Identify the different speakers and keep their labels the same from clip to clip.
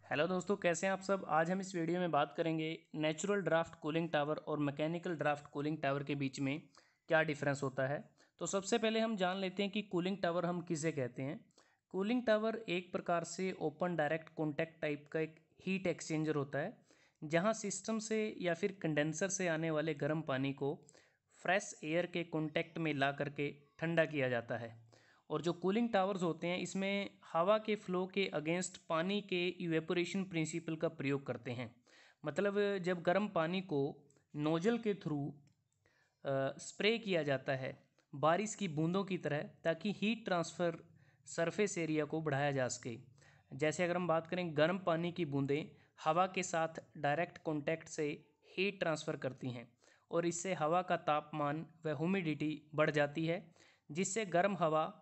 Speaker 1: Hello दोस्तों, कैसे हैं आप सब। आज हम इस वीडियो में बात करेंगे नेचुरल ड्राफ्ट कूलिंग टावर और मैकेनिकल ड्राफ्ट कूलिंग टावर के बीच में क्या डिफरेंस होता है। तो सबसे पहले हम जान लेते हैं कि कूलिंग टावर हम किसे कहते हैं। कूलिंग टावर एक प्रकार से ओपन डायरेक्ट कॉन्टैक्ट टाइप का एक हीट एक्सचेंजर होता है, जहां सिस्टम से या फिर कंडेंसर से आने वाले गर्म पानी को फ्रेश एयर के कॉन्टैक्ट में ला करके ठंडा किया जाता है। और जो कूलिंग टावर्स होते हैं, इसमें हवा के फ्लो के अगेंस्ट पानी के इवेपोरेशन प्रिंसिपल का प्रयोग करते हैं। मतलब जब गर्म पानी को नोजल के थ्रू स्प्रे किया जाता है बारिश की बूंदों की तरह, ताकि हीट ट्रांसफ़र सरफेस एरिया को बढ़ाया जा सके। जैसे अगर हम बात करें, गर्म पानी की बूंदें हवा के साथ डायरेक्ट कांटेक्ट से हीट ट्रांसफ़र करती हैं और इससे हवा का तापमान व ह्यूमिडिटी बढ़ जाती है, जिससे गर्म हवा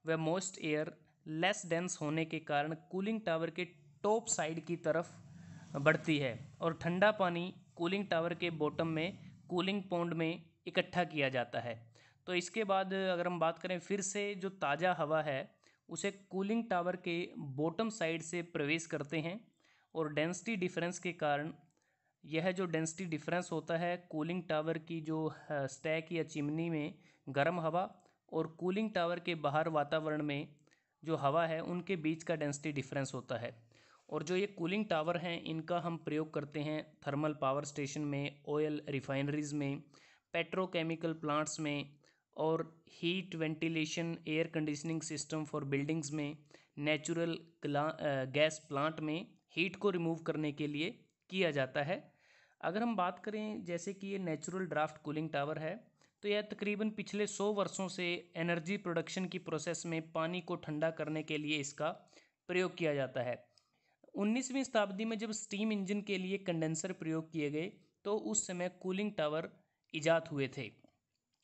Speaker 1: व मॉइस्ट एयर लेस डेंस होने के कारण कूलिंग टावर के टॉप साइड की तरफ बढ़ती है और ठंडा पानी कूलिंग टावर के बॉटम में कूलिंग पॉन्ड में इकट्ठा किया जाता है। तो इसके बाद अगर हम बात करें, फिर से जो ताज़ा हवा है उसे कूलिंग टावर के बॉटम साइड से प्रवेश करते हैं और डेंसिटी डिफरेंस के कारण यह जो डेंसिटी डिफरेंस होता है कूलिंग टावर की जो स्टैक या चिमनी में गर्म हवा और कूलिंग टावर के बाहर वातावरण में जो हवा है, उनके बीच का डेंसिटी डिफरेंस होता है। और जो ये कूलिंग टावर हैं, इनका हम प्रयोग करते हैं थर्मल पावर स्टेशन में, ऑयल रिफाइनरीज में, पेट्रोकेमिकल प्लांट्स में, और heat ventilation air conditioning system for buildings में, नेचुरल गैस प्लांट में हीट को रिमूव करने के लिए किया जाता है। अगर हम बात करें, जैसे कि ये नेचुरल ड्राफ्ट कूलिंग टावर है, तो यह तकरीबन पिछले 100 वर्षों से एनर्जी प्रोडक्शन की प्रोसेस में पानी को ठंडा करने के लिए इसका प्रयोग किया जाता है। 19वीं शताब्दी में जब स्टीम इंजन के लिए कंडेंसर प्रयोग किए गए, तो उस समय कूलिंग टावर इजाद हुए थे।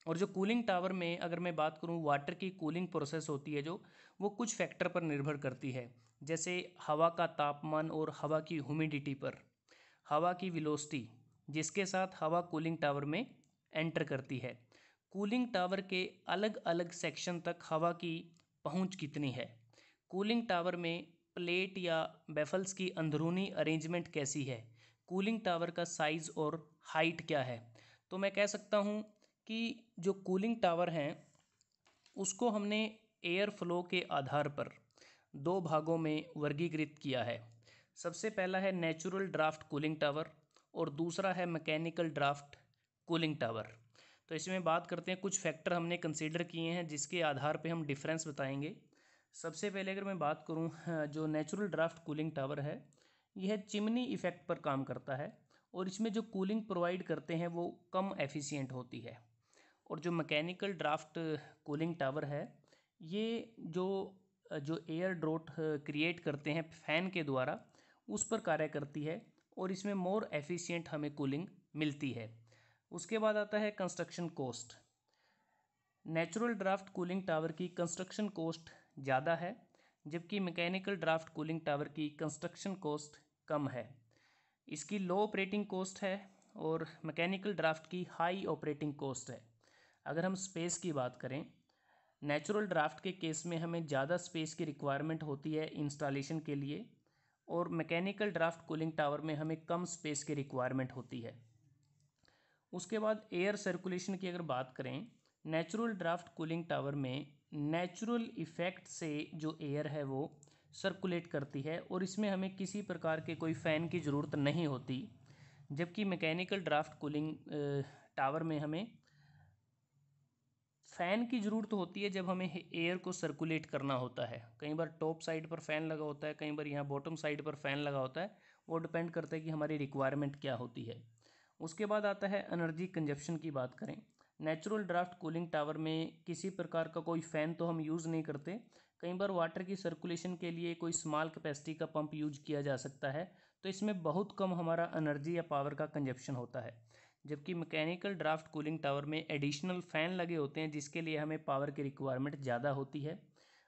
Speaker 1: और जो कूलिंग टावर में अगर मैं बात करूं, वाटर की कूलिंग प्रोसेस होती है जो, वो कुछ फैक्टर पर निर्भर करती है। जैसे हवा का तापमान और हवा की ह्यूमिडिटी पर, हवा की वेलोसिटी जिसके साथ हवा कूलिंग टावर में एंटर करती है, कूलिंग टावर के अलग अलग सेक्शन तक हवा की पहुंच कितनी है, कूलिंग टावर में प्लेट या बेफल्स की अंदरूनी अरेंजमेंट कैसी है, कूलिंग टावर का साइज़ और हाइट क्या है। तो मैं कह सकता हूँ कि जो कूलिंग टावर हैं उसको हमने एयर फ्लो के आधार पर दो भागों में वर्गीकृत किया है। सबसे पहला है नेचुरल ड्राफ्ट कूलिंग टावर और दूसरा है मैकेनिकल ड्राफ्ट कूलिंग टावर। तो इसमें बात करते हैं, कुछ फैक्टर हमने कंसीडर किए हैं जिसके आधार पे हम डिफरेंस बताएंगे। सबसे पहले अगर मैं बात करूं, जो नेचुरल ड्राफ्ट कूलिंग टावर है, यह चिमनी इफ़ेक्ट पर काम करता है और इसमें जो कूलिंग प्रोवाइड करते हैं वो कम एफिशिएंट होती है। और जो मैकेनिकल ड्राफ्ट कूलिंग टावर है, ये जो एयर ड्रॉट क्रिएट करते हैं फ़ैन के द्वारा, उस पर कार्य करती है और इसमें मोर एफिशिएंट हमें कूलिंग मिलती है। उसके बाद आता है construction cost. Natural draft cooling tower की कंस्ट्रक्शन कॉस्ट ज़्यादा है, जबकि मैकेनिकल ड्राफ्ट कूलिंग टावर की कंस्ट्रक्शन कॉस्ट कम है। इसकी लो ऑपरेटिंग कॉस्ट है और मैकेनिकल ड्राफ्ट की हाई ऑपरेटिंग कॉस्ट है। अगर हम स्पेस की बात करें, नेचुरल ड्राफ्ट के केस में हमें ज़्यादा स्पेस की रिक्वायरमेंट होती है इंस्टॉलेशन के लिए, और मैकेनिकल ड्राफ्ट कूलिंग टावर में हमें कम स्पेस की रिक्वायरमेंट होती है। उसके बाद एयर सर्कुलेशन की अगर बात करें, नेचुरल ड्राफ्ट कूलिंग टावर में नेचुरल इफ़ेक्ट से जो एयर है वो सर्कुलेट करती है और इसमें हमें किसी प्रकार के कोई फ़ैन की ज़रूरत नहीं होती। जबकि मैकेनिकल ड्राफ्ट कूलिंग टावर में हमें फ़ैन की ज़रूरत होती है जब हमें एयर को सर्कुलेट करना होता है। कई बार टॉप साइड पर फ़ैन लगा होता है, कई बार यहाँ बॉटम साइड पर फ़ैन लगा होता है। वो डिपेंड करता है कि हमारी रिक्वायरमेंट क्या होती है। उसके बाद आता है एनर्जी कंजप्शन की बात करें। नेचुरल ड्राफ्ट कूलिंग टावर में किसी प्रकार का कोई फ़ैन तो हम यूज़ नहीं करते। कई बार वाटर की सर्कुलेशन के लिए कोई स्मॉल कैपेसिटी का पंप यूज किया जा सकता है, तो इसमें बहुत कम हमारा एनर्जी या पावर का कंजप्शन होता है। जबकि मैकेनिकल ड्राफ्ट कूलिंग टावर में एडिशनल फ़ैन लगे होते हैं जिसके लिए हमें पावर की रिक्वायरमेंट ज़्यादा होती है।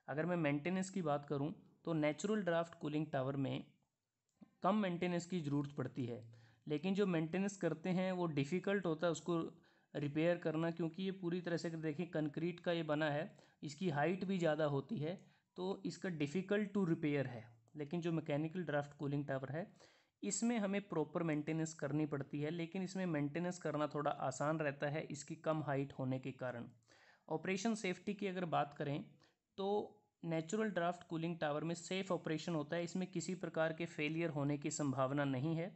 Speaker 1: अगर मैं मेंटेनेंस की बात करूं, तो नेचुरल ड्राफ्ट कूलिंग टावर में कम मेंटेनेंस की ज़रूरत पड़ती है, लेकिन जो मेंटेनेंस करते हैं वो डिफ़िकल्ट होता है उसको रिपेयर करना, क्योंकि ये पूरी तरह से अगर देखें कंक्रीट का ये बना है, इसकी हाइट भी ज़्यादा होती है, तो इसका डिफ़िकल्ट टू रिपेयर है। लेकिन जो मैकेनिकल ड्राफ्ट कूलिंग टावर है इसमें हमें प्रॉपर मेंटेनेंस करनी पड़ती है, लेकिन इसमें मेंटेनेंस करना थोड़ा आसान रहता है इसकी कम हाइट होने के कारण। ऑपरेशन सेफ्टी की अगर बात करें तो नेचुरल ड्राफ्ट कूलिंग टावर में सेफ ऑपरेशन होता है, इसमें किसी प्रकार के फेलियर होने की संभावना नहीं है।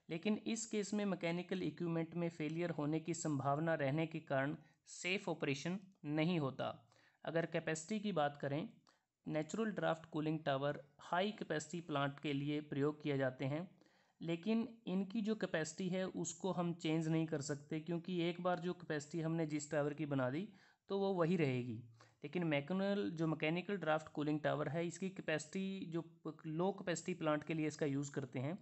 Speaker 1: लेकिन इस केस में मैकेनिकल इक्विपमेंट में फेलियर होने की संभावना रहने के कारण सेफ ऑपरेशन नहीं होता। अगर कैपेसिटी की बात करें, natural draft cooling tower high capacity plant के लिए प्रयोग किए जाते हैं, लेकिन इनकी जो कैपेसिटी है उसको हम चेंज नहीं कर सकते, क्योंकि एक बार जो कैपेसिटी हमने जिस टावर की बना दी तो वो वही रहेगी। लेकिन मैकेनिकल ड्राफ्ट कूलिंग टावर है, इसकी कैपेसिटी जो लो कैपेसिटी प्लांट के लिए इसका यूज़ करते हैं,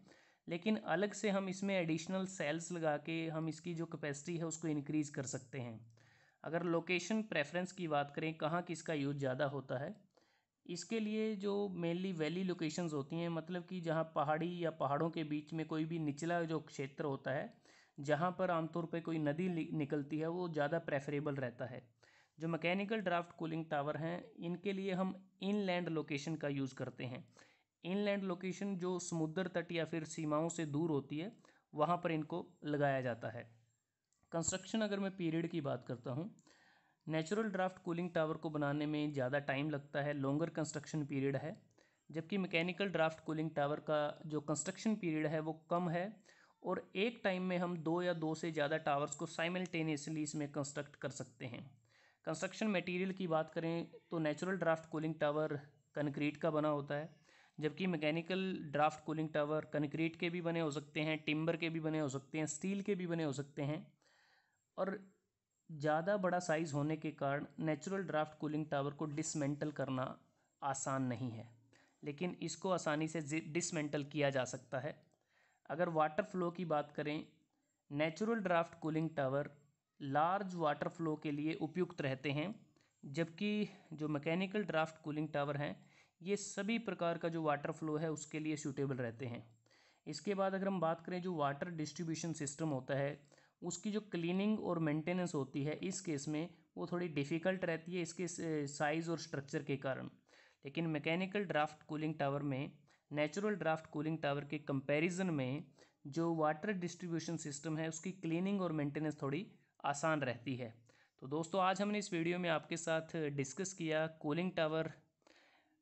Speaker 1: लेकिन अलग से हम इसमें एडिशनल सेल्स लगा के हम इसकी जो कैपेसिटी है उसको इंक्रीज़ कर सकते हैं। अगर लोकेशन प्रेफरेंस की बात करें, कहाँ किसका यूज़ ज़्यादा होता है, इसके लिए जो मेनली वैली लोकेशंस होती हैं, मतलब कि जहाँ पहाड़ी या पहाड़ों के बीच में कोई भी निचला जो क्षेत्र होता है जहाँ पर आमतौर पर कोई नदी निकलती है, वो ज़्यादा प्रेफरेबल रहता है। जो मैकेनिकल ड्राफ्ट कूलिंग टावर हैं इनके लिए हम इनलैंड लोकेशन का यूज़ करते हैं। इनलैंड लोकेशन जो समुद्र तट या फिर सीमाओं से दूर होती है वहाँ पर इनको लगाया जाता है। कंस्ट्रक्शन अगर मैं पीरियड की बात करता हूँ, नेचुरल ड्राफ्ट कूलिंग टावर को बनाने में ज़्यादा टाइम लगता है, लॉन्गर कंस्ट्रक्शन पीरियड है, जबकि मैकेनिकल ड्राफ्ट कूलिंग टावर का जो कंस्ट्रक्शन पीरियड है वो कम है, और एक टाइम में हम 2 या 2 से ज़्यादा टावर्स को साइमल्टेनियसली इसमें कंस्ट्रक्ट कर सकते हैं। कंस्ट्रक्शन मटेरियल की बात करें तो natural draft cooling tower concrete का बना होता है, जबकि mechanical draft cooling tower concrete के भी बने हो सकते हैं, टिम्बर के भी बने हो सकते हैं, स्टील के भी बने हो सकते हैं। और ज़्यादा बड़ा साइज़ होने के कारण नेचुरल ड्राफ्ट कूलिंग टावर को डिसमेंटल करना आसान नहीं है, लेकिन इसको आसानी से डिसमेंटल किया जा सकता है। अगर वाटर फ्लो की बात करें, natural draft cooling tower large water flow के लिए उपयुक्त रहते हैं, जबकि जो मैकेनिकल ड्राफ्ट कूलिंग टावर हैं ये सभी प्रकार का जो वाटर फ्लो है उसके लिए सूटेबल रहते हैं। इसके बाद अगर हम बात करें जो वाटर डिस्ट्रीब्यूशन सिस्टम होता है उसकी जो क्लीनिंग और मेंटेनेंस होती है, इस केस में वो थोड़ी डिफ़िकल्ट रहती है इसके साइज़ और स्ट्रक्चर के कारण। लेकिन मैकेनिकल ड्राफ्ट कूलिंग टावर में नेचुरल ड्राफ्ट कूलिंग टावर के कंपैरिजन में जो वाटर डिस्ट्रीब्यूशन सिस्टम है उसकी क्लीनिंग और मेंटेनेंस थोड़ी आसान रहती है। तो दोस्तों आज हमने इस वीडियो में आपके साथ डिस्कस किया cooling tower,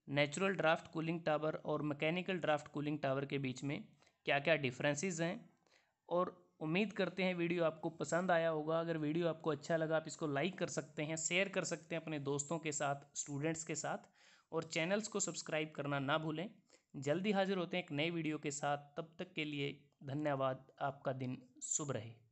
Speaker 1: natural draft cooling tower और मैकेनिकल ड्राफ्ट कूलिंग टावर के बीच में क्या क्या डिफरेंसेस हैं, और उम्मीद करते हैं वीडियो आपको पसंद आया होगा। अगर वीडियो आपको अच्छा लगा आप इसको लाइक कर सकते हैं, शेयर कर सकते हैं अपने दोस्तों के साथ, स्टूडेंट्स के साथ, और चैनल्स को सब्सक्राइब करना ना भूलें। जल्दी हाजिर होते हैं एक नए वीडियो के साथ, तब तक के लिए धन्यवाद। आपका दिन शुभ रहे।